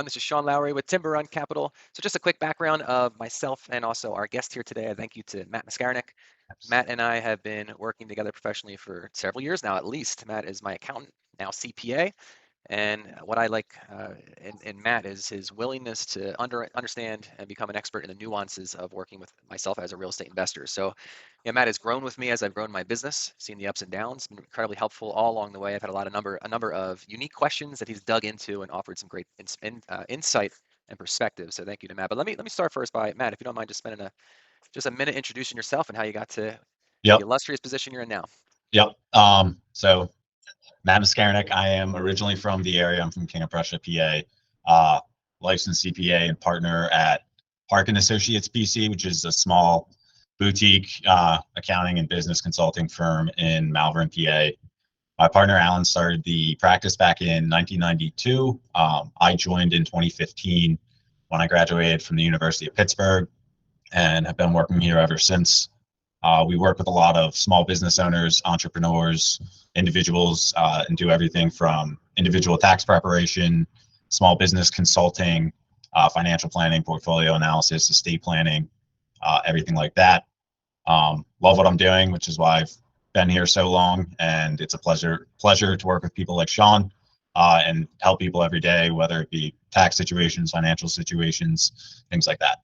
This is Sean Lowry with Timber Run Capital. So just a quick background of myself and also our guest here today. I thank you to Matt Maskarinec. Matt and I have been working together professionally for several years now, at least. Matt is my accountant, now CPA. And what I like in Matt is his willingness to understand and become an expert in the nuances of working with myself as a real estate investor. So, yeah, Matt has grown with me as I've grown my business, seen the ups and downs, been incredibly helpful all along the way. I've had a number of unique questions that he's dug into and offered some great insight and perspective. So, thank you to Matt. But let me start first by Matt, if you don't mind, just spending just a minute introducing yourself and how you got to the illustrious position you're in now. So Matt Maskarinec, I am originally from the area. I'm from King of Prussia, PA, licensed CPA and partner at Hark Associates PC, which is a small boutique accounting and business consulting firm in Malvern, PA. My partner, Alan, started the practice back in 1992. I joined in 2015 when I graduated from the University of Pittsburgh and have been working here ever since. We work with a lot of small business owners, entrepreneurs, individuals, and do everything from individual tax preparation, small business consulting, financial planning, portfolio analysis, estate planning, everything like that. Love what I'm doing, which is why I've been here so long, and it's a pleasure to work with people like Sean and help people every day, whether it be tax situations, financial situations, things like that.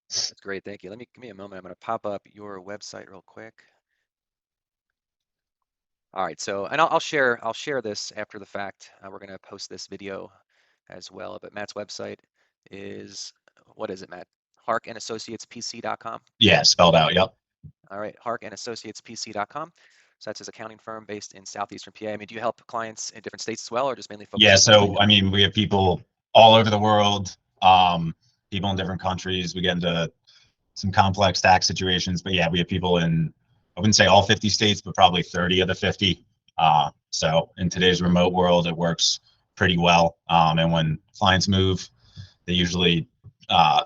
That's great. Thank you. Give me a moment. I'm going to pop up your website real quick. All right. So, and I'll share this after the fact. We're going to post this video as well. But Matt's website is, what is it, Matt? harkandassociatespc.com. Yeah, spelled out. Yep. All right. harkandassociatespc.com. So that's his accounting firm based in southeastern PA. I mean, do you help clients in different states as well, or just mainly focus? Yeah. So, I mean, we have people all over the world. People in different countries. We get into some complex tax situations, but yeah, we have people in, I wouldn't say all 50 states, but probably 30 of the 50. So in today's remote world, it works pretty well. And when clients move, they usually,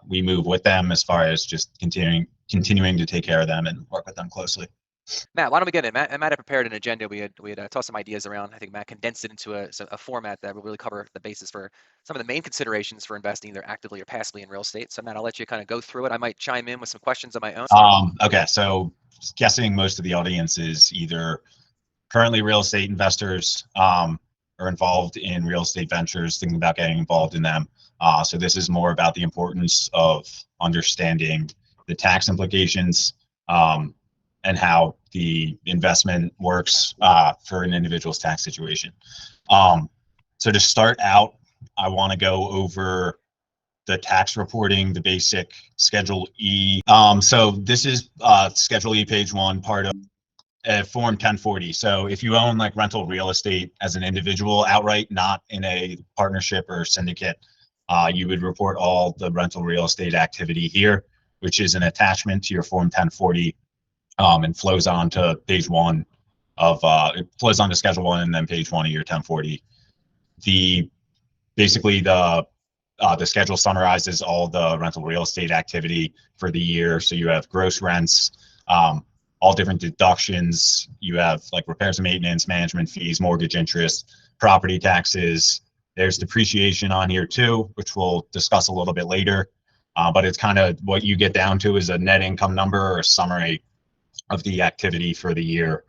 we move with them as far as just continuing to take care of them and work with them closely. Matt, why don't we get in? Matt had prepared an agenda. We had tossed some ideas around. I think Matt condensed it into a format that will really cover the basis for some of the main considerations for investing either actively or passively in real estate. So Matt, I'll let you kind of go through it. I might chime in with some questions of my own. Okay, so guessing most of the audience is either currently real estate investors or involved in real estate ventures, thinking about getting involved in them. So this is more about the importance of understanding the tax implications and how the investment works for an individual's tax situation. So to start out, I want to go over the tax reporting, the basic Schedule E. So this is Schedule E, page 1, part of Form 1040. So if you own like rental real estate as an individual outright, not in a partnership or syndicate, you would report all the rental real estate activity here, which is an attachment to your Form 1040. And flows on to page 1 of it flows on to Schedule 1 and then page 1 of your 1040. Basically the schedule summarizes all the rental real estate activity for the year. So you have gross rents, all different deductions. You have like repairs and maintenance, management fees, mortgage interest, property taxes. There's depreciation on here too, which we'll discuss a little bit later. But it's kind of what you get down to is a net income number or a summary of the activity for the year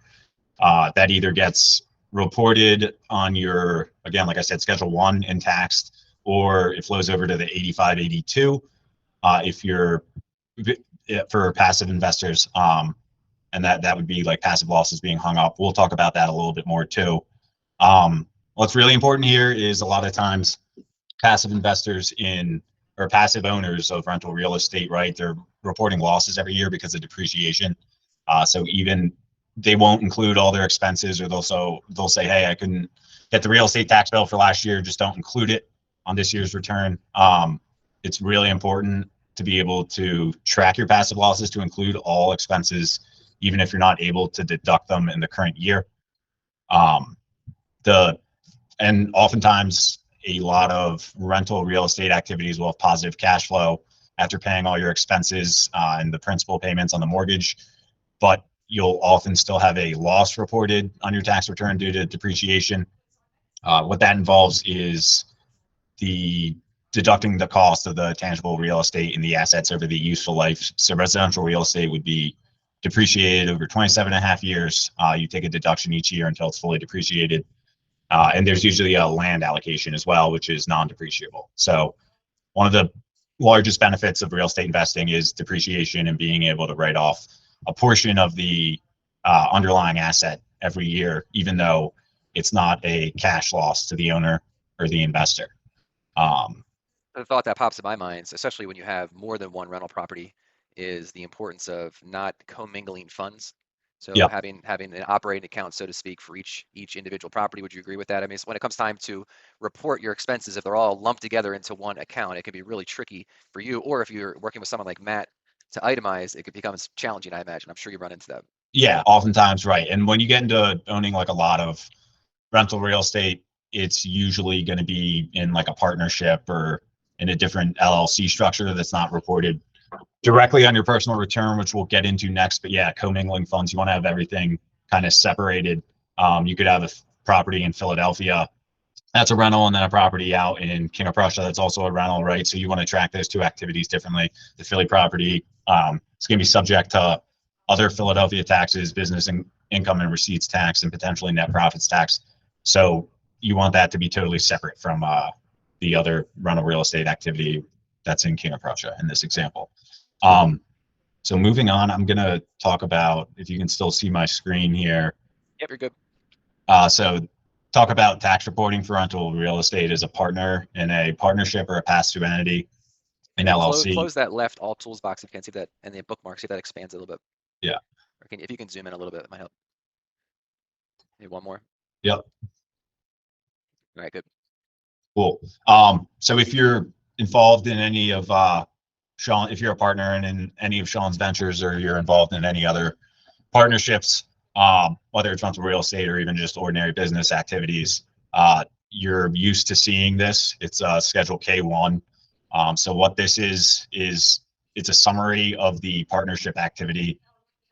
that either gets reported on your, again, like I said, Schedule 1 and taxed, or it flows over to the 8582 if you're for passive investors, and that would be like passive losses being hung up. We'll talk about that a little bit more too. What's really important here is a lot of times passive investors or passive owners of rental real estate, right? They're reporting losses every year because of depreciation. So even they won't include all their expenses, or they'll say, hey, I couldn't get the real estate tax bill for last year, just don't include it on this year's return. It's really important to be able to track your passive losses, to include all expenses, even if you're not able to deduct them in the current year. And oftentimes a lot of rental real estate activities will have positive cash flow after paying all your expenses and the principal payments on the mortgage. But you'll often still have a loss reported on your tax return due to depreciation. What that involves is the deducting the cost of the tangible real estate and the assets over the useful life. So residential real estate would be depreciated over 27 and a half years. You take a deduction each year until it's fully depreciated. And there's usually a land allocation as well, which is non-depreciable. So one of the largest benefits of real estate investing is depreciation and being able to write off a portion of the underlying asset every year, even though it's not a cash loss to the owner or the investor. The thought that pops in my mind, especially when you have more than one rental property, is the importance of not commingling funds. So Yep. having an operating account, so to speak, for each individual property. Would you agree with that? I mean, when it comes time to report your expenses, if they're all lumped together into one account, it can be really tricky for you. Or if you're working with someone like Matt to itemize, it could become challenging, I imagine. I'm sure you run into that. Yeah, oftentimes, right. And when you get into owning like a lot of rental real estate, it's usually going to be in like a partnership or in a different LLC structure that's not reported directly on your personal return, which we'll get into next. But yeah, commingling funds, you want to have everything kind of separated. You could have a property in Philadelphia that's a rental, and then a property out in King of Prussia that's also a rental, right? So you want to track those two activities differently. The Philly property is going to be subject to other Philadelphia taxes, business income and receipts tax, and potentially net profits tax. So you want that to be totally separate from the other rental real estate activity that's in King of Prussia in this example. So moving on, I'm going to talk about, if you can still see my screen here. Yep, you're good. So talk about tax reporting for rental real estate as a partner in a partnership or a pass-through entity, an LLC. Close that left all tools box if you can see that, and the bookmark, see if that expands a little bit. Yeah. Or if you can zoom in a little bit, it might help. Maybe one more. Yep. All right, good. Cool. So if you're involved in any of Sean, if you're a partner in any of Sean's ventures, or you're involved in any other partnerships, whether it's rental real estate or even just ordinary business activities, you're used to seeing this. It's Schedule K1. So what this is it's a summary of the partnership activity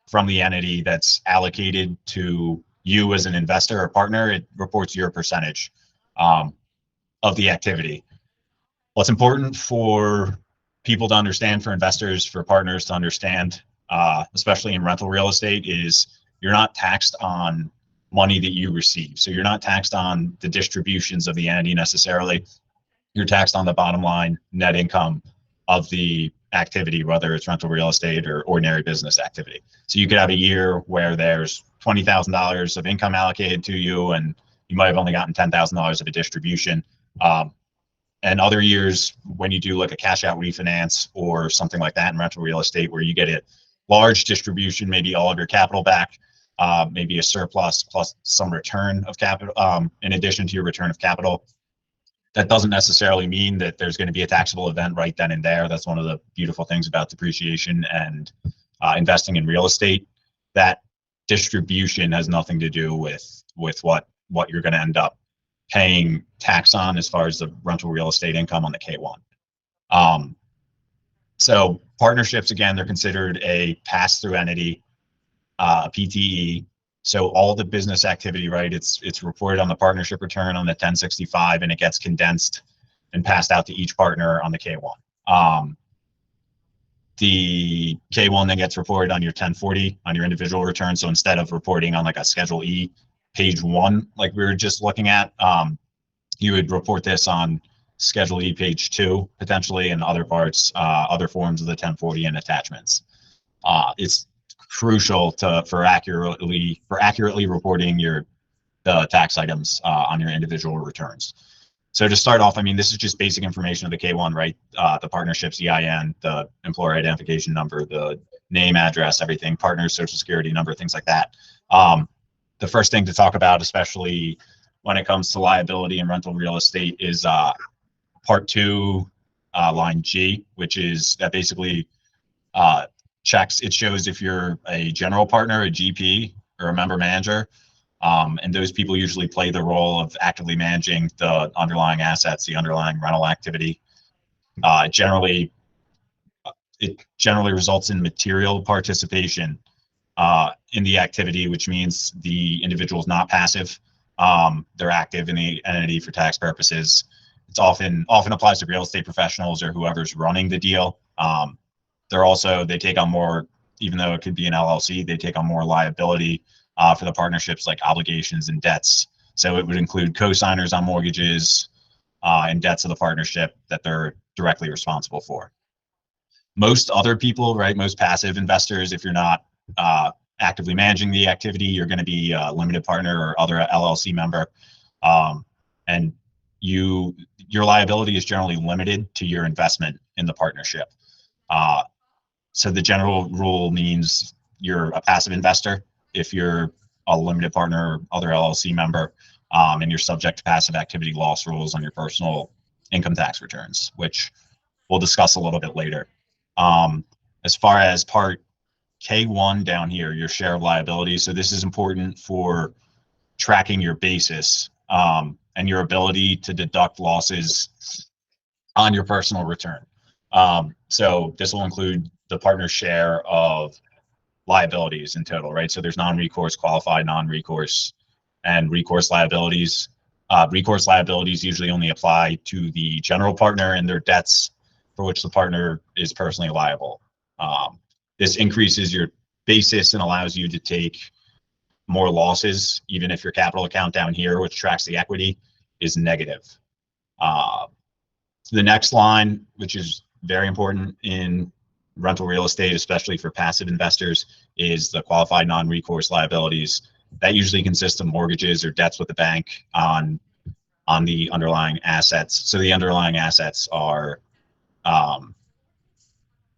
from the entity that's allocated to you as an investor or partner. It reports your percentage of the activity. What's important for people to understand, for investors, for partners to understand, especially in rental real estate, is you're not taxed on money that you receive. So you're not taxed on the distributions of the entity necessarily. You're taxed on the bottom line net income of the activity, whether it's rental real estate or ordinary business activity. So you could have a year where there's $20,000 of income allocated to you, and you might have only gotten $10,000 of a distribution. And other years, when you do like a cash out refinance or something like that in rental real estate, where you get a large distribution, maybe all of your capital back, maybe a surplus plus some return of capital, in addition to your return of capital. That doesn't necessarily mean that there's going to be a taxable event right then and there. That's one of the beautiful things about depreciation and investing in real estate. That distribution has nothing to do with what you're going to end up paying tax on as far as the rental real estate income on the K1. So partnerships, again, they're considered a pass-through entity, a PTE. So all the business activity, right, it's reported on the partnership return on the 1065, and it gets condensed and passed out to each partner on the K1. The K1 then gets reported on your 1040 on your individual return. So instead of reporting on like a Schedule E, page 1, like we were just looking at, you would report this on Schedule E, page 2, potentially, and other parts, other forms of the 1040 and attachments. It's crucial for accurately reporting the tax items on your individual returns. So to start off, I mean, this is just basic information of the K1, right? The partnership's EIN, the employer identification number, the name, address, everything, partner's social security number, things like that. The first thing to talk about, especially when it comes to liability and rental real estate, is Part 2, line G, which is that basically checks, it shows if you're a general partner, a GP, or a member manager. And those people usually play the role of actively managing the underlying assets, the underlying rental activity. It generally results in material participation in the activity, which means the individual is not passive. They're active in the entity for tax purposes. It's often applies to real estate professionals or whoever's running the deal. They take on more, even though it could be an LLC, they take on more liability for the partnerships, like obligations and debts. So it would include co-signers on mortgages and debts of the partnership that they're directly responsible for. Most other people, right? Most passive investors, if you're not actively managing the activity, you're going to be a limited partner or other LLC member, and your liability is generally limited to your investment in the partnership. So the general rule means you're a passive investor if you're a limited partner or other LLC member, and you're subject to passive activity loss rules on your personal income tax returns, which we'll discuss a little bit later. As far as part K1 down here, your share of liability. So this is important for tracking your basis and your ability to deduct losses on your personal return. So this will include the partner's share of liabilities in total, right? So there's non-recourse, qualified, non-recourse, and recourse liabilities. Recourse liabilities usually only apply to the general partner and their debts for which the partner is personally liable. This increases your basis and allows you to take more losses, even if your capital account down here, which tracks the equity, is negative. The next line, which is very important in rental real estate, especially for passive investors, is the qualified non-recourse liabilities. That usually consists of mortgages or debts with the bank on the underlying assets. So the underlying assets are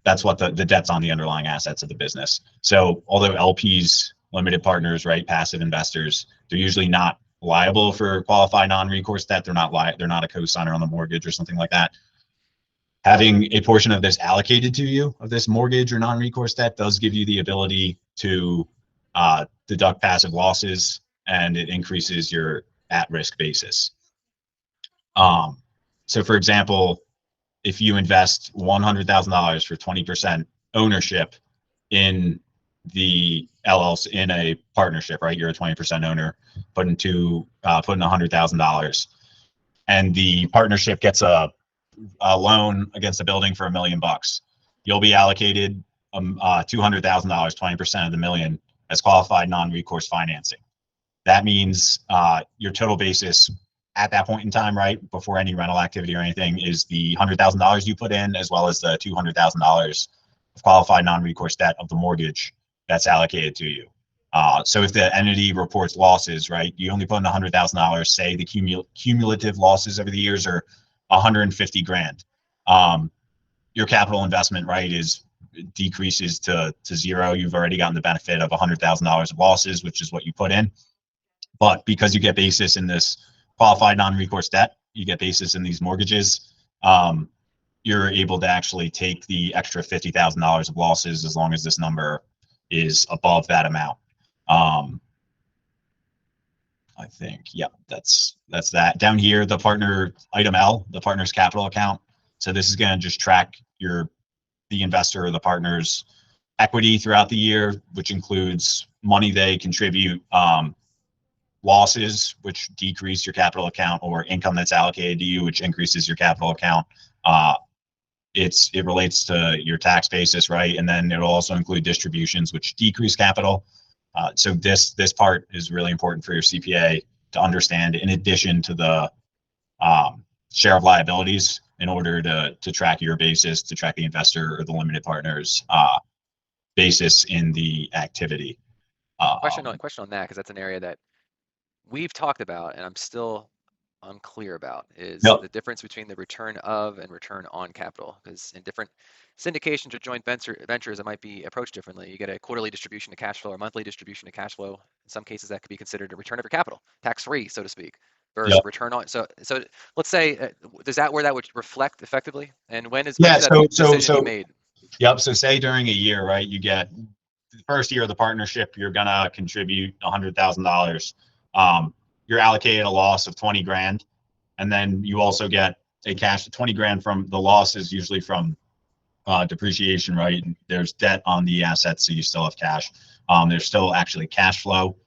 that's what the debt's on the underlying assets of the business. So although LPs, limited partners, right, passive investors, they're usually not liable for qualified non-recourse debt. They're not a co-signer on the mortgage or something like that. Having a portion of this allocated to you, of this mortgage or non-recourse debt, does give you the ability to deduct passive losses, and it increases your at-risk basis. So for example, if you invest $100,000 for 20% ownership in the LLC, in a partnership, right? You're a 20% owner, putting $100,000, and the partnership gets a loan against a building for $1 million. You'll be allocated $200,000, 20% of the million, as qualified non-recourse financing. That means your total basis at that point in time, right, before any rental activity or anything, is the $100,000 you put in, as well as the $200,000 of qualified non-recourse debt of the mortgage that's allocated to you. So if the entity reports losses, right, you only put in $100,000, say the cumulative losses over the years are 150 grand. Your capital investment, right, decreases to zero. You've already gotten the benefit of $100,000 of losses, which is what you put in. But because you get basis in this qualified non-recourse debt, you get basis in these mortgages, you're able to actually take the extra $50,000 of losses as long as this number is above that amount. I think, yeah, that's that. Down here, the partner item L, the partner's capital account. So this is going to just track the investor or the partner's equity throughout the year, which includes money they contribute, losses, which decrease your capital account, or income that's allocated to you, which increases your capital account. It relates to your tax basis, right? And then it'll also include distributions, which decrease capital. So this part is really important for your CPA to understand, in addition to the share of liabilities, in order to track your basis, to track the investor or the limited partner's basis in the activity. Question on that, because that's an area that we've talked about and I'm still unclear about, is the difference between the return of and return on capital. Because in different syndications or joint ventures, it might be approached differently. You get a quarterly distribution to cash flow or monthly distribution to cash flow. In some cases, that could be considered a return of your capital, tax-free, so to speak, versus return on. So let's say, is that where that would reflect effectively? And when is that decision you made? Yep. So say during a year, right, you get the first year of the partnership, you're gonna contribute $100,000. You're allocated a loss of 20 grand, and then you also get a cash 20 grand from the losses, usually from depreciation, right? There's debt on the assets, so you still have cash. There's still actually cash flow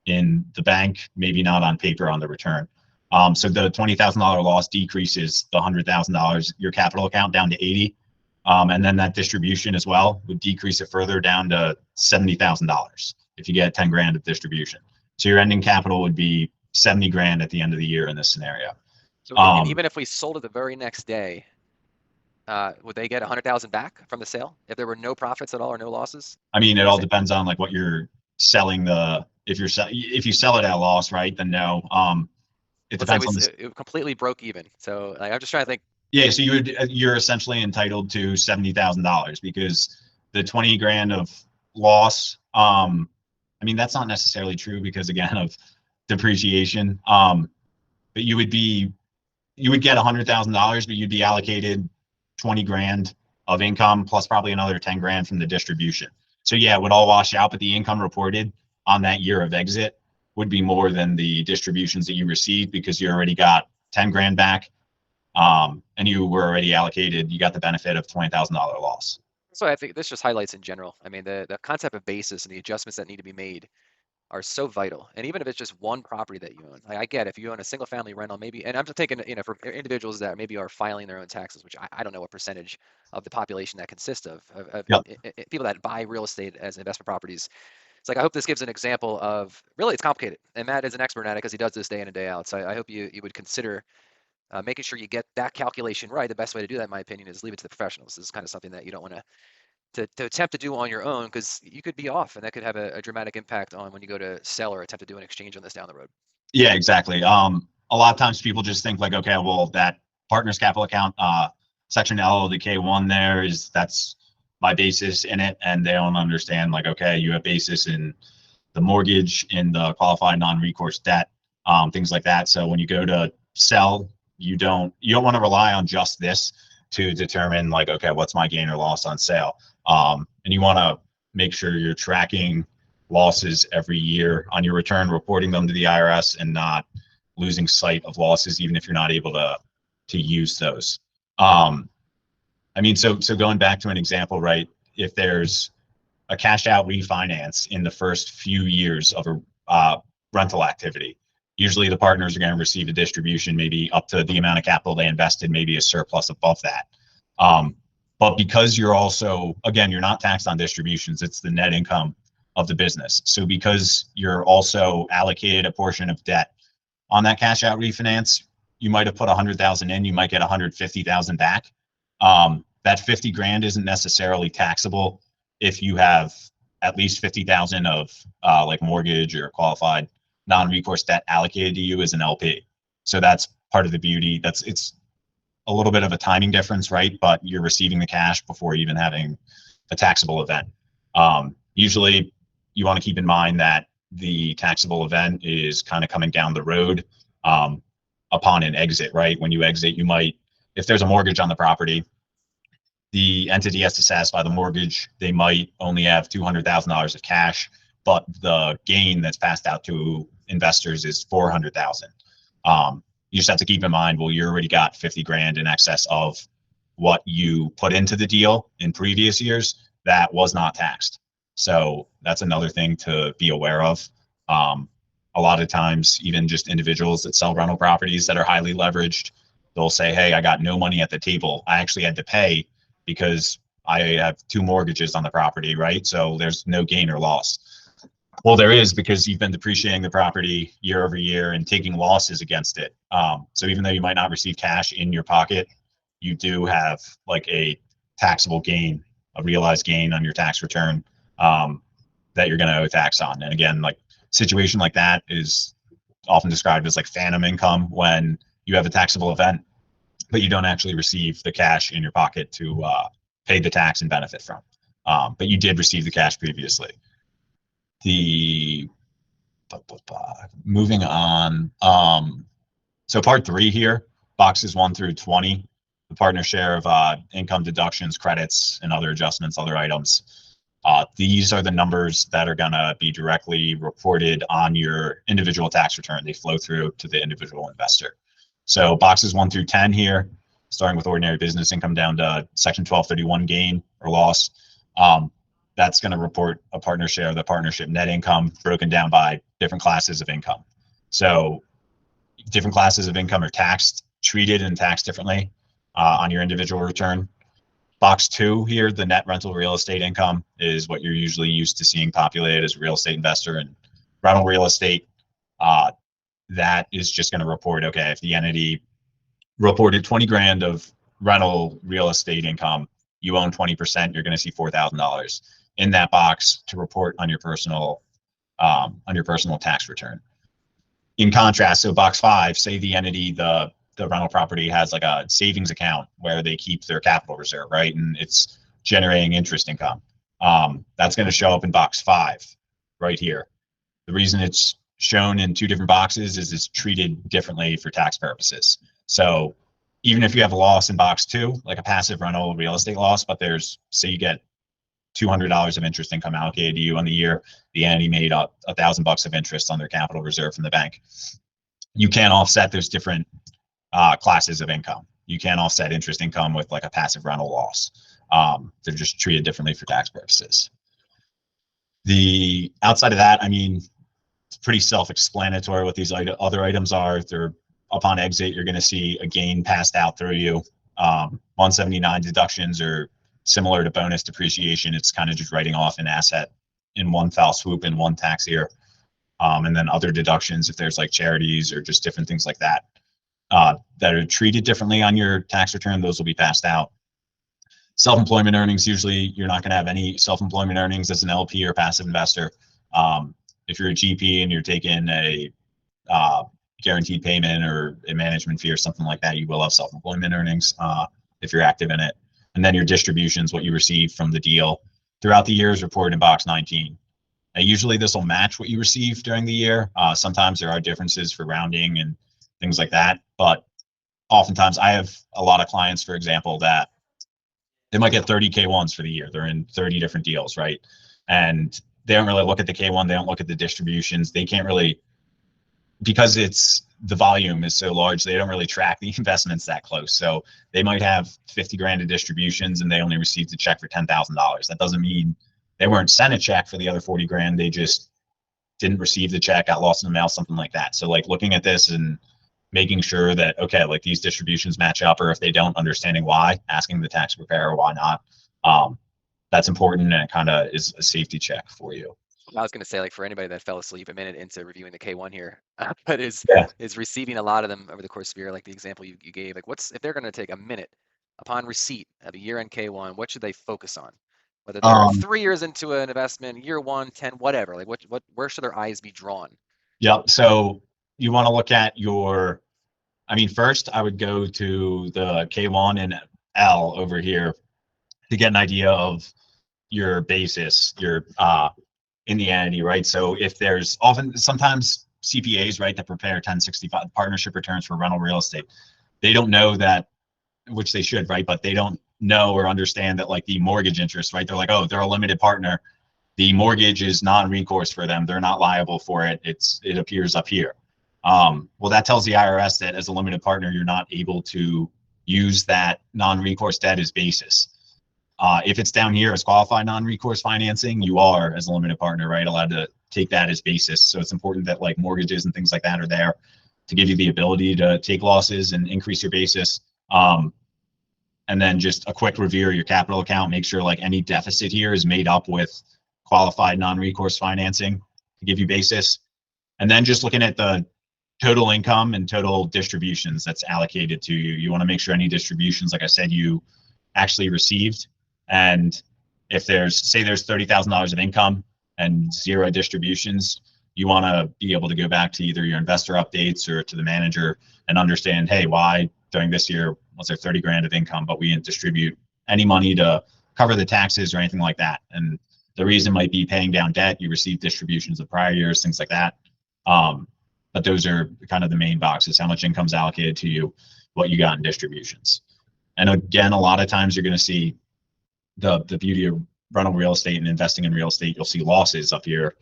in the bank, maybe not on paper on the return. So the $20,000 loss decreases the $100,000 your capital account down to 80. And then that distribution as well would decrease it further down to $70,000 if you get 10 grand of distribution. So your ending capital would be 70 grand at the end of the year in this scenario. So, and even if we sold it the very next day, would they get 100,000 back from the sale if there were no profits at all or no losses? I mean, it all depends on like what you're selling if you sell it at a loss, right? Then no. It depends on it completely broke even. So like, I'm just trying to think. Yeah, so you're essentially entitled to $70,000 because the 20 grand of loss. I mean, that's not necessarily true because again of depreciation. But you would get $100,000, but you'd be allocated 20 grand of income plus probably another 10 grand from the distribution. So yeah, it would all wash out, but the income reported on that year of exit would be more than the distributions that you received because you already got 10 grand back. And you were already allocated, you got the benefit of $20,000 loss. So I think this just highlights in general. I mean, the concept of basis and the adjustments that need to be made are so vital. And even if it's just one property that you own, like I get if you own a single family rental, maybe, and I'm just taking, for individuals that maybe are filing their own taxes, which I don't know what percentage of the population that consists of Yep. People that buy real estate as investment properties. It's like, I hope this gives an example of really it's complicated. And Matt is an expert at it because he does this day in and day out. So I hope you would consider making sure you get that calculation right. The best way to do that, in my opinion, is leave it to the professionals. This is kind of something that you don't want to attempt to do on your own because you could be off, and that could have a dramatic impact on when you go to sell or attempt to do an exchange on this down the road. Yeah, exactly. A lot of times people just think like, okay, well, that partner's capital account, section L of the K1 there that's my basis in it, and they don't understand like, okay, you have basis in the mortgage, in the qualified non-recourse debt, things like that. So when you go to sell, you don't want to rely on just this to determine like, okay, what's my gain or loss on sale? And you want to make sure you're tracking losses every year on your return, reporting them to the IRS, and not losing sight of losses, even if you're not able to use those. I mean, so going back to an example, right? If there's a cash out refinance in the first few years of a rental activity, usually the partners are going to receive a distribution, maybe up to the amount of capital they invested, maybe a surplus above that. But because you're also, again, you're not taxed on distributions, it's the net income of the business. So because you're also allocated a portion of debt on that cash out refinance, you might have put 100,000 in, you might get 150,000 back. That 50 grand isn't necessarily taxable if you have at least 50,000 of like mortgage or qualified non-recourse debt allocated to you as an LP. So that's part of the beauty. It's a little bit of a timing difference, right? But you're receiving the cash before even having a taxable event. Usually you want to keep in mind that the taxable event is kind of coming down the road upon an exit, right? When you exit, you might, if there's a mortgage on the property, the entity has to satisfy the mortgage. They might only have $200,000 of cash, but the gain that's passed out to investors is 400,000. You just have to keep in mind, well, you already got 50 grand in excess of what you put into the deal in previous years that was not taxed. So that's another thing to be aware of. A lot of times, even just individuals that sell rental properties that are highly leveraged, they'll say, hey, I got no money at the table. I actually had to pay because I have 2 mortgages on the property, right? So there's no gain or loss. Well, there is, because you've been depreciating the property year over year and taking losses against it. So even though you might not receive cash in your pocket, you do have like a taxable gain, a realized gain on your tax return that you're going to owe tax on. And again, like situation like that is often described as like phantom income, when you have a taxable event, but you don't actually receive the cash in your pocket to pay the tax and benefit from. But you did receive the cash previously. Moving on. So part 3 here, boxes 1 through 20, the partner share of income deductions, credits, and other adjustments, other items. These are the numbers that are going to be directly reported on your individual tax return. They flow through to the individual investor. So boxes 1 through 10 here, starting with ordinary business income down to section 1231 gain or loss. That's going to report a partner share of the partnership net income broken down by different classes of income. So different classes of income are treated and taxed differently on your individual return. Box 2 here, the net rental real estate income, is what you're usually used to seeing populated as a real estate investor. And rental real estate, that is just going to report, okay, if the entity reported 20 grand of rental real estate income, you own 20%, you're going to see $4,000 in that box to report on your personal tax return. In contrast, so box 5, say the entity, the rental property has like a savings account where they keep their capital reserve, right? And it's generating interest income. That's going to show up in box 5 right here. The reason it's shown in 2 different boxes is it's treated differently for tax purposes. So even if you have a loss in box 2, like a passive rental real estate loss, but there's, say you get $200 of interest income allocated to you on the year, the entity made up $1,000 of interest on their capital reserve from the bank. You can't offset those different classes of income. You can't offset interest income with like a passive rental loss. They're just treated differently for tax purposes. The outside of that, I mean, it's pretty self-explanatory what these other items are. They're upon exit, you're going to see a gain passed out through you. 179 deductions are similar to bonus depreciation. It's kind of just writing off an asset in one foul swoop in one tax year. And then other deductions, if there's like charities or just different things like that, that are treated differently on your tax return, those will be passed out. Self-employment earnings, usually you're not going to have any self-employment earnings as an LP or passive investor. If you're a GP and you're taking a guaranteed payment or a management fee or something like that, you will have self-employment earnings if you're active in it. And then your distributions, what you receive from the deal throughout the year, is reported in box 19. Now, usually this will match what you receive during the year. Sometimes there are differences for rounding and things like that, but oftentimes I have a lot of clients, for example, that they might get 30 K1s for the year. They're in 30 different deals, right? And they don't really look at the K1, they don't look at the distributions. They can't really, because the volume is so large, they don't really track the investments that close. So they might have 50 grand in distributions and they only received a check for $10,000. That doesn't mean they weren't sent a check for the other 40 grand. They just didn't receive the check, got lost in the mail, something like that. So like looking at this and making sure that, okay, like these distributions match up, or if they don't, understanding why, asking the tax preparer why not. That's important, and it kind of is a safety check for you. I was going to say, like, for anybody that fell asleep a minute into reviewing the K1 here, but is receiving a lot of them over the course of the year, like the example you gave, like if they're going to take a minute upon receipt of a year-end K1, what should they focus on? Whether they're 3 years into an investment, year 1, 10, whatever, like where should their eyes be drawn? Yep. So you want to look at first I would go to the K1 and L over here to get an idea of your basis, your in the entity, right? So if there's sometimes CPAs, right, that prepare 1065 partnership returns for rental real estate, they don't know that, which they should, right? But they don't know or understand that, like, the mortgage interest, right? They're like, oh, they're a limited partner. The mortgage is non-recourse for them. They're not liable for it. It appears up here. Well, that tells the IRS that as a limited partner, you're not able to use that non-recourse debt as basis. If it's down here as qualified non-recourse financing, you are, as a limited partner, right, allowed to take that as basis. So it's important that like mortgages and things like that are there to give you the ability to take losses and increase your basis. And then just a quick review of your capital account, make sure like any deficit here is made up with qualified non-recourse financing to give you basis. And then just looking at the total income and total distributions that's allocated to you. You want to make sure any distributions, like I said, you actually received. And if there's $30,000 of income and 0 distributions, you want to be able to go back to either your investor updates or to the manager and understand, hey, why during this year was there 30 grand of income, but we didn't distribute any money to cover the taxes or anything like that. And the reason might be paying down debt. You received distributions of prior years, things like that. But those are kind of the main boxes: how much income is allocated to you, what you got in distributions. And again, a lot of times you're going to see the beauty of rental real estate and investing in real estate. You'll see losses up here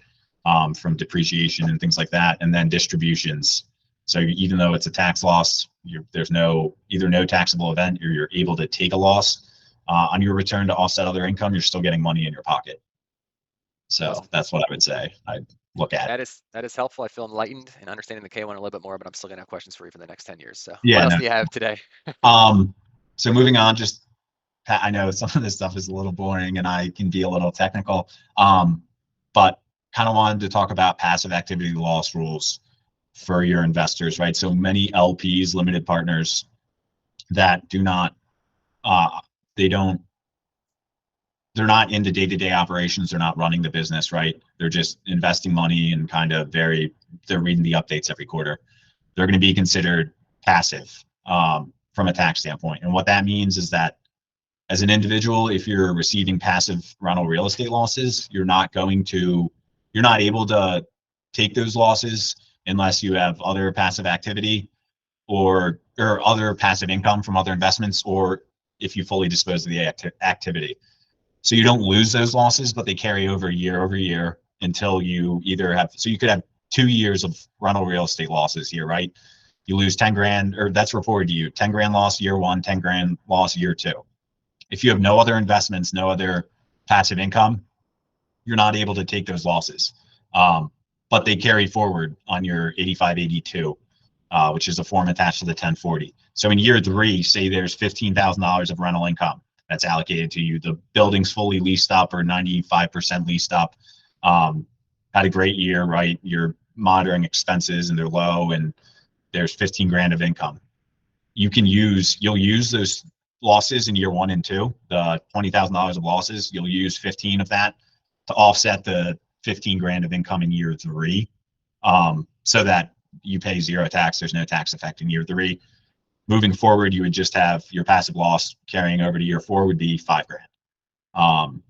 from depreciation and things like that, and then distributions. So even though it's a tax loss, there's either no taxable event, or you're able to take a loss on your return to offset other income, you're still getting money in your pocket. So that's what I would say. look at. That is helpful. I feel enlightened and understanding the K1 a little bit more, but I'm still gonna have questions for you for the next 10 years. So what Yeah, else no. do you have today? So moving on, just I know some of this stuff is a little boring and I can be a little technical, but kind of wanted to talk about passive activity loss rules for your investors, right? So many LPs, limited partners, that do not, they don't, they're not into day-to-day operations. They're not running the business, right? They're just investing money and kind of they're reading the updates every quarter. They're going to be considered passive from a tax standpoint. And what that means is that as an individual, if you're receiving passive rental real estate losses, you're not able to take those losses unless you have other passive activity or other passive income from other investments, or if you fully dispose of the activity. So you don't lose those losses, but they carry over year until you either have, so you could have 2 years of rental real estate losses here, right? You lose 10 grand, or that's reported to you, 10 grand loss year one, 10 grand loss year two. If you have no other investments, no other passive income, you're not able to take those losses. But they carry forward on your 8582, which is a form attached to the 1040. So in year three, say there's $15,000 of rental income that's allocated to you. The building's fully leased up or 95% leased up. Had a great year, right? You're monitoring expenses and they're low, and there's 15 grand of income. You'll use those losses in year one and two, the $20,000 of losses. You'll use 15 of that to offset the 15 grand of income in year three, so that you pay zero tax. There's no tax effect in year three. Moving forward, you would just have your passive loss carrying over to year four would be 5 grand.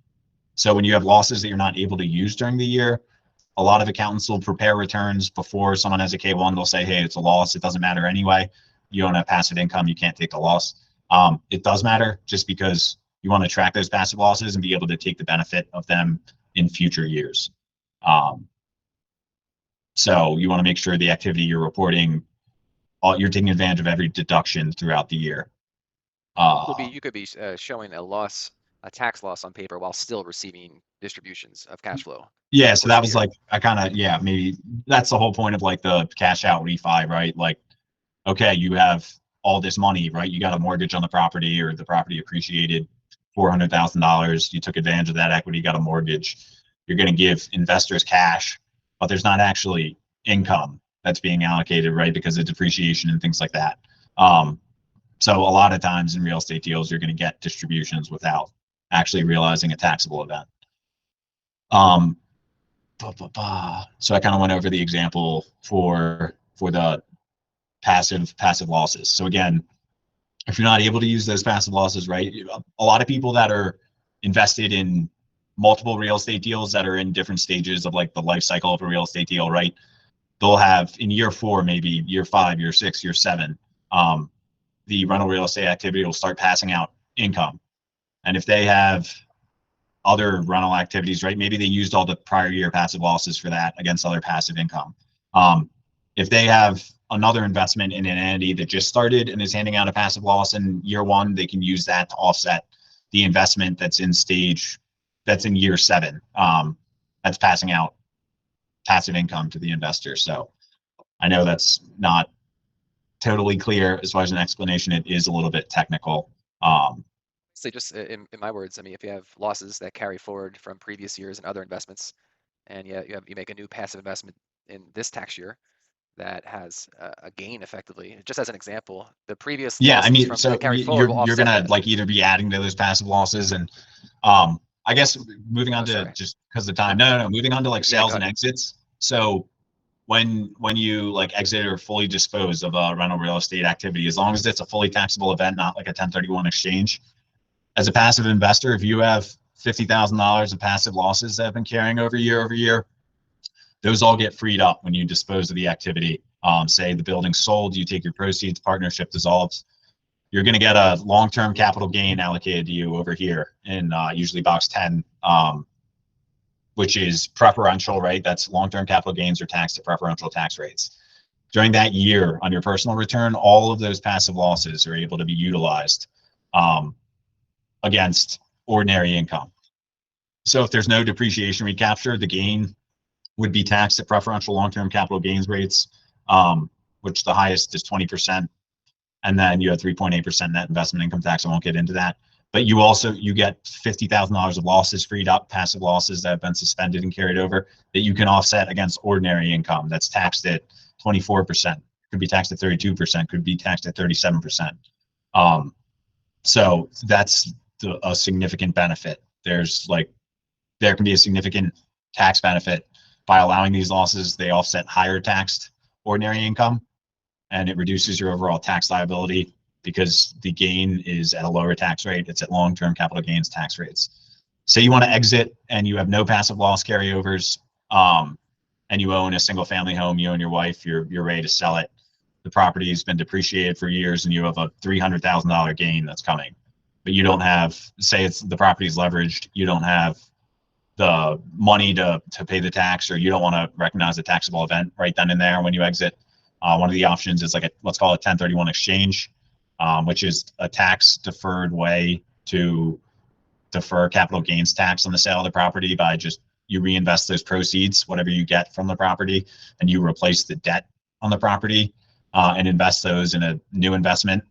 So when you have losses that you're not able to use during the year, a lot of accountants will prepare returns before someone has a K1. They'll say, hey, it's a loss. It doesn't matter anyway. You don't have passive income. You can't take the loss. It does matter just because you want to track those passive losses and be able to take the benefit of them in future years. So you want to make sure the activity you're reporting, you're taking advantage of every deduction throughout the year. You could be showing a tax loss on paper while still receiving distributions of cash flow. Yeah, so that was like, maybe that's the whole point of like the cash out refi, right? Like, okay, you have all this money, right? You got a mortgage on the property, or the property appreciated $400,000. You took advantage of that equity, got a mortgage. You're going to give investors cash, but there's not actually income that's being allocated, right? Because of depreciation and things like that. So a lot of times in real estate deals, you're going to get distributions without actually realizing a taxable event. So I kind of went over the example for the passive losses. So again, if you're not able to use those passive losses, right? A lot of people that are invested in multiple real estate deals that are in different stages of like the life cycle of a real estate deal, right? They'll have in year four, maybe year five, year six, year seven, the rental real estate activity will start passing out income. And if they have other rental activities, right? Maybe they used all the prior year passive losses for that against other passive income. If they have another investment in an entity that just started and is handing out a passive loss in year one, they can use that to offset the investment that's in year seven. That's passing out passive income to the investor. So I know that's not totally clear as far as an explanation. It is a little bit technical. So just in my words, I mean, if you have losses that carry forward from previous years and other investments, and you make a new passive investment in this tax year that has a gain effectively, just as an example, the previous Yeah, I losses mean, from so that carry forward will you're offset gonna that. like either be adding to those passive losses, and I guess moving on to, just because of time. No, moving on to like Yeah, go sales and ahead. exits. So when you like exit or fully dispose of a rental real estate activity, as long as it's a fully taxable event, not like a 1031 exchange, as a passive investor, if you have $50,000 of passive losses that have been carrying over year, those all get freed up when you dispose of the activity. Say the building's sold, you take your proceeds, partnership dissolves, you're going to get a long-term capital gain allocated to you over here in usually box 10, which is preferential, right? That's long-term capital gains are taxed at preferential tax rates. During that year on your personal return, all of those passive losses are able to be utilized against ordinary income. So if there's no depreciation recapture, the gain would be taxed at preferential long-term capital gains rates, which the highest is 20%. And then you have 3.8% net investment income tax. I won't get into that. But you get $50,000 of losses freed up, passive losses that have been suspended and carried over, that you can offset against ordinary income that's taxed at 24%, could be taxed at 32%, could be taxed at 37%. So that's a significant benefit. There can be a significant tax benefit by allowing these losses. They offset higher taxed ordinary income, and it reduces your overall tax liability because the gain is at a lower tax rate. It's at long-term capital gains tax rates. Say you want to exit and you have no passive loss carryovers, and you own a single family home, you and your wife, you're ready to sell it. The property has been depreciated for years and you have a $300,000 gain that's coming, but you don't have, say it's the property's leveraged, you don't have the money to pay the tax, or you don't want to recognize a taxable event right then and there when you exit. One of the options is let's call it 1031 exchange, which is a tax deferred way to defer capital gains tax on the sale of the property by just you reinvest those proceeds, whatever you get from the property, and you replace the debt on the property and invest those in a new investment.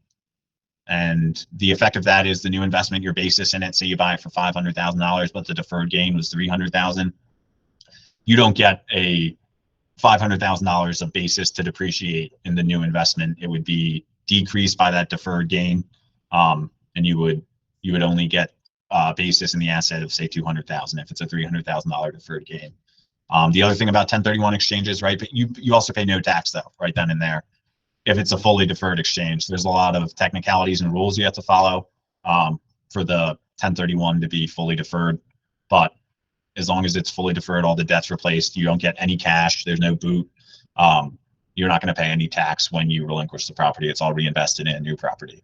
And the effect of that is the new investment, your basis in it, say you buy it for $500,000, but the deferred gain was $300,000. You don't get a $500,000 of basis to depreciate in the new investment. It would be decreased by that deferred gain, and you would only get basis in the asset of say $200,000 if it's a $300,000 deferred gain. The other thing about 1031 exchanges, right? But you also pay no tax though, right then and there. If it's a fully deferred exchange, there's a lot of technicalities and rules you have to follow for the 1031 to be fully deferred. But as long as it's fully deferred, all the debt's replaced, you don't get any cash, there's no boot. You're not going to pay any tax when you relinquish the property. It's all reinvested in a new property.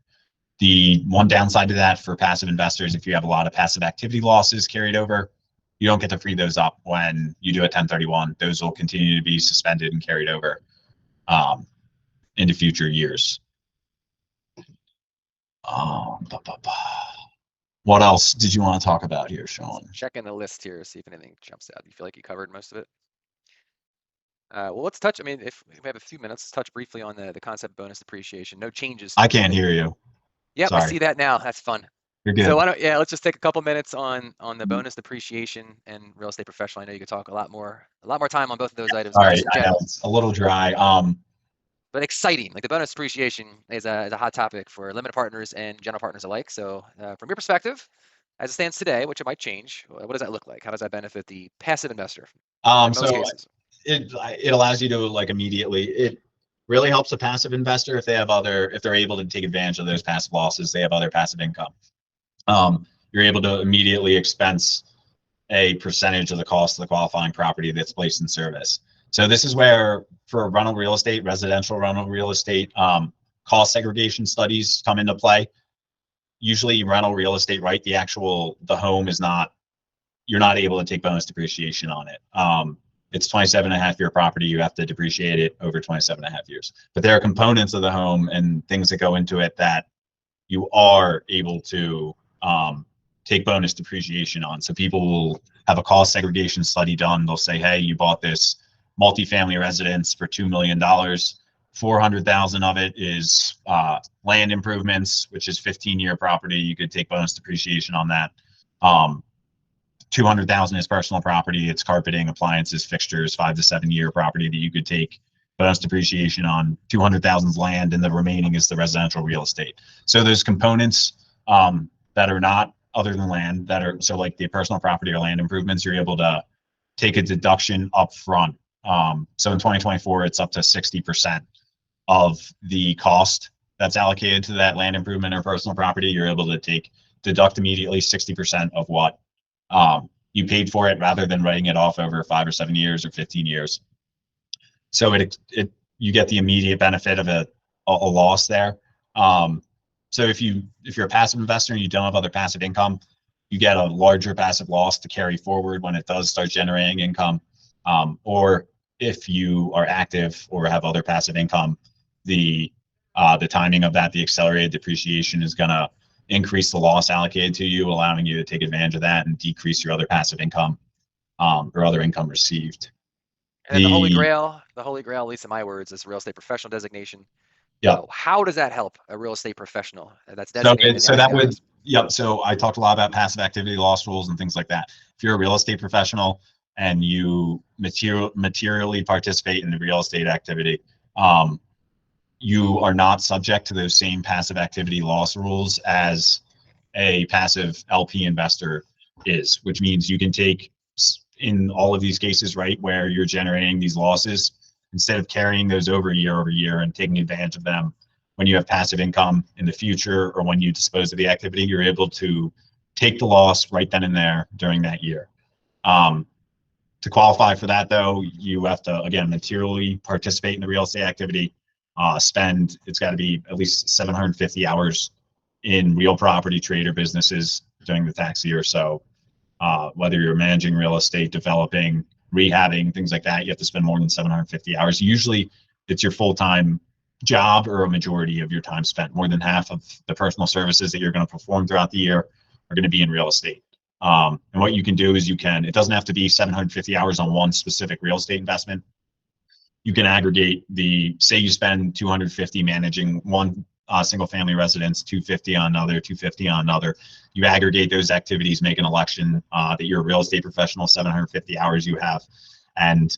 The one downside to that for passive investors, if you have a lot of passive activity losses carried over, you don't get to free those up when you do a 1031. Those will continue to be suspended and carried over into future years. What else did you want to talk about here, Sean? Checking the list here, see if anything jumps out. You feel like you covered most of it? Well, let's touch, I mean, if we have a few minutes, let's touch briefly on the concept of bonus depreciation. No changes. I can't hear you. Yep, Sorry. I see that now. That's fun. You're good. So let's just take a couple minutes on the bonus depreciation and real estate professional. I know you could talk a lot more time on both of those items. All right, I know it's a little dry. But exciting. Like the bonus depreciation is a hot topic for limited partners and general partners alike. So from your perspective, as it stands today, which it might change, what does that look like? How does that benefit the passive investor? So it allows you to like immediately. It really helps a passive investor if they're able to take advantage of those passive losses. They have other passive income. You're able to immediately expense a percentage of the cost of the qualifying property that's placed in service. So this is where, for rental real estate, residential rental real estate, cost segregation studies come into play. Usually rental real estate, right? The home is not, you're not able to take bonus depreciation on it. It's 27.5-year property. You have to depreciate it over 27.5 years. But there are components of the home and things that go into it that you are able to take bonus depreciation on. So people will have a cost segregation study done. They'll say, hey, you bought this multifamily residence for $2 million. 400,000 of it is land improvements, which is 15-year property. You could take bonus depreciation on that. 200,000 is personal property. It's carpeting, appliances, fixtures, 5 to 7 year property that you could take bonus depreciation on. 200,000 is land, and the remaining is the residential real estate. So there's components that are not other than land that are, so like the personal property or land improvements, you're able to take a deduction up front. So in 2024, it's up to 60% of the cost that's allocated to that land improvement or personal property. You're able to deduct immediately 60% of what you paid for it, rather than writing it off over 5 or 7 years or 15 years. So you get the immediate benefit of a loss there. So if you're a passive investor and you don't have other passive income, you get a larger passive loss to carry forward when it does start generating income. Or if you are active or have other passive income, the timing of that, the accelerated depreciation, is going to increase the loss allocated to you, allowing you to take advantage of that and decrease your other passive income or other income received. And then The the holy grail, at least in my words, is real estate professional designation. yeah. How does that help a real estate professional that's So designated in the that would IFRS? yep. So I talked a lot about passive activity loss rules and things like that. If you're a real estate professional and you materially participate in the real estate activity, um, you are not subject to those same passive activity loss rules as a passive LP investor is, which means you can take in all of these cases, right, where you're generating these losses, instead of carrying those over year and taking advantage of them when you have passive income in the future or when you dispose of the activity, you're able to take the loss right then and there during that year. Um, to qualify for that, though, you have to, again, materially participate in the real estate activity. It's got to be at least 750 hours in real property trade or businesses during the tax year. So whether you're managing real estate, developing, rehabbing, things like that, you have to spend more than 750 hours. Usually it's your full-time job or a majority of your time spent. More than half of the personal services that you're going to perform throughout the year are going to be in real estate. And what you can do is it doesn't have to be 750 hours on one specific real estate investment. You can aggregate say you spend 250 managing one single family residence, 250 on another, 250 on another. You aggregate those activities, make an election that you're a real estate professional, 750 hours you have, and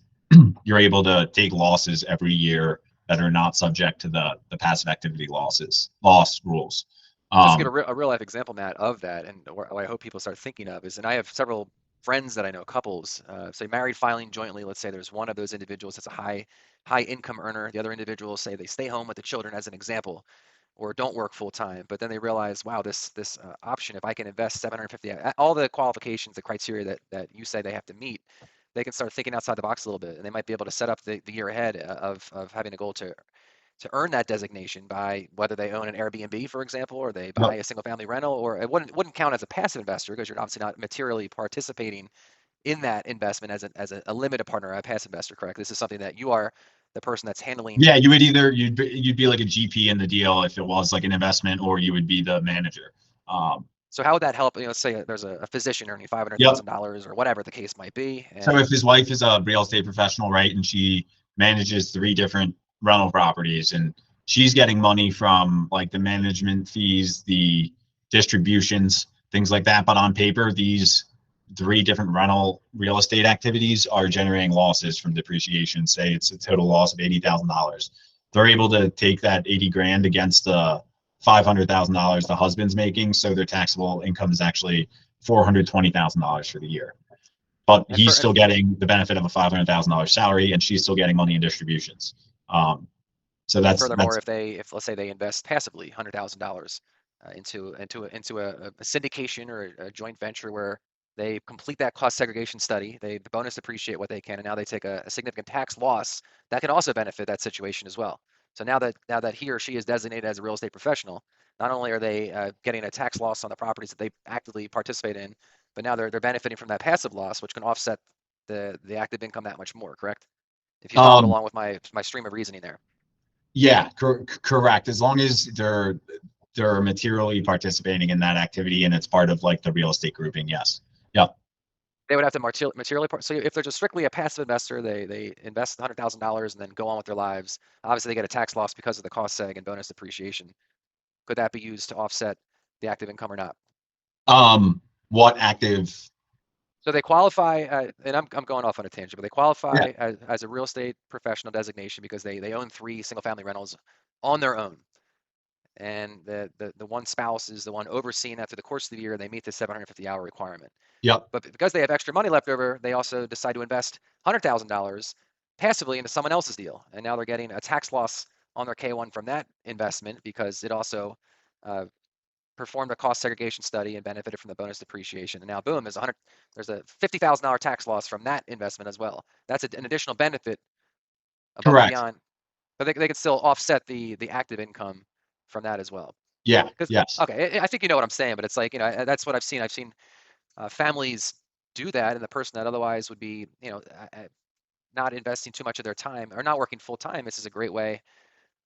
you're able to take losses every year that are not subject to the passive activity loss rules. Just to give Um, a real life example, Matt, of that, and what I hope people start thinking of is, and I have several friends that I know, couples, say married filing jointly. Let's say there's one of those individuals that's a high income earner. The other individuals say they stay home with the children, as an example, or don't work full time. But then they realize, wow, this option, if I can invest 750, all the qualifications, the criteria that you say they have to meet, they can start thinking outside the box a little bit, and they might be able to set up the year ahead of having a goal to earn that designation by whether they own an Airbnb, for example, or they buy yep. a single family rental, or it wouldn't count as a passive investor because you're obviously not materially participating in that investment as a limited partner, a passive investor, correct? This is something that you are the person that's handling. Yeah, you'd be like a GP in the deal if it was like an investment, or you would be the manager. Um, So how would that help? Let's say there's a physician earning five hundred yep. thousand dollars or whatever the case might be, So and if his wife is a real estate professional, right, and she manages three different rental properties, and she's getting money from like the management fees, the distributions, things like that, but on paper, these three different rental real estate activities are generating losses from depreciation. Say it's a total loss of $80,000. They're able to take that 80 grand against the $500,000 the husband's making, so their taxable income is actually $420,000 for the year, but and he's for and still getting the benefit of a $500,000 salary, and she's still getting money in distributions. Um, so and that's furthermore, if let's say they invest passively $100,000 into a syndication or a joint venture where they complete that cost segregation study, they the bonus depreciate what they can, and now they take a significant tax loss that can also benefit that situation as well. So now that he or she is designated as a real estate professional, not only are they getting a tax loss on the properties that they actively participate in, but now they're benefiting from that passive loss, which can offset the active income that much more. Correct? If you followed um, along with my stream of reasoning there. yeah, correct. As long as they're materially participating in that activity and it's part of like the real estate grouping, yes. Yep. They would have to materially part. So if they're just strictly a passive investor, they invest $100,000 and then go on with their lives. Obviously, they get a tax loss because of the cost seg and bonus depreciation. Could that be used to offset the active income or not? What active? So they qualify, and I'm going off on a tangent, but they Yeah. qualify as a real estate professional designation because they own three single family rentals on their own. And the one spouse is the one overseeing that through the course of the year. They meet the 750-hour requirement. Yep. But because they have extra money left over, they also decide to invest $100,000 passively into someone else's deal. And now they're getting a tax loss on their K1 from that investment because it also uh, performed a cost segregation study and benefited from the bonus depreciation. And now, boom, there's a $50,000 tax loss from that investment as well. That's an additional benefit above and Correct. beyond, but they could still offset the active income from that as well. Yeah. Because Yes. okay, I think you know what I'm saying, but it's like that's what I've seen. I've seen families do that, and the person that otherwise would be not investing too much of their time or not working full time. This is a great way.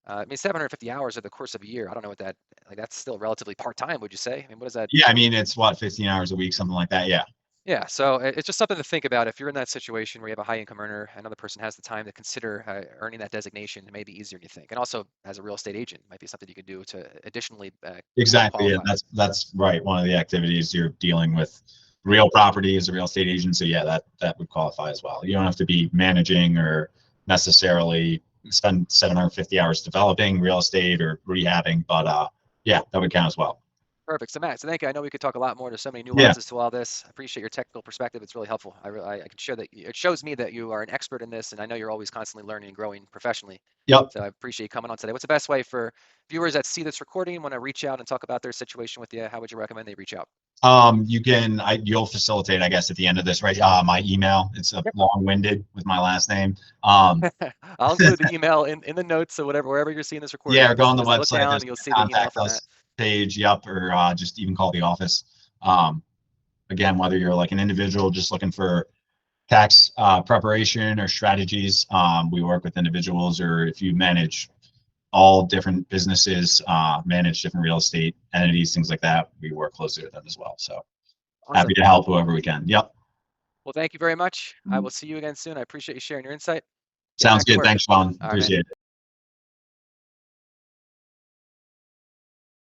I mean, 750 hours over the course of a year. I don't know what that like. That's still relatively part time, would you say? I mean, what is that? Yeah. I mean, it's what, 15 hours a week, something like that. Yeah. Yeah, so it's just something to think about. If you're in that situation where you have a high income earner, another person has the time to consider earning that designation, it may be easier than you think. And also, as a real estate agent, might be something you can do to additionally Exactly. Yeah, qualify. that's right. One of the activities you're dealing with real property as a real estate agent. So yeah, that would qualify as well. You don't have to be managing or necessarily spend 750 hours developing real estate or rehabbing, but yeah, that would count as well. Perfect. So Matt, so thank you. I know we could talk a lot more. There's so many Yeah. nuances to all this. I appreciate your technical perspective. It's really helpful. I can show that it shows me that you are an expert in this, and I know you're always constantly learning and growing professionally. Yep. So I appreciate you coming on today. What's the best way for viewers that see this recording and want to reach out and talk about their situation with you? How would you recommend they reach out? You'll facilitate, I guess, at the end of this, right? My email, it's a Yep. long-winded with my last name. Um, I'll include the email in the notes, so wherever you're seeing this recording, yeah, or go on the just look website. down There's and you'll a see the email contact from Matt. us page. Yep. Or just even call the office. Again, whether you're like an individual just looking for tax preparation or strategies, we work with individuals, or if you manage all different businesses, manage different real estate entities, things like that, we work closely with them as well. So happy Awesome. to help whoever we can. Yep. Well, thank you very much. I will see you again soon. I appreciate you sharing your insight. Get Sounds back to good. work. Thanks, Sean. All right, man. Appreciate it.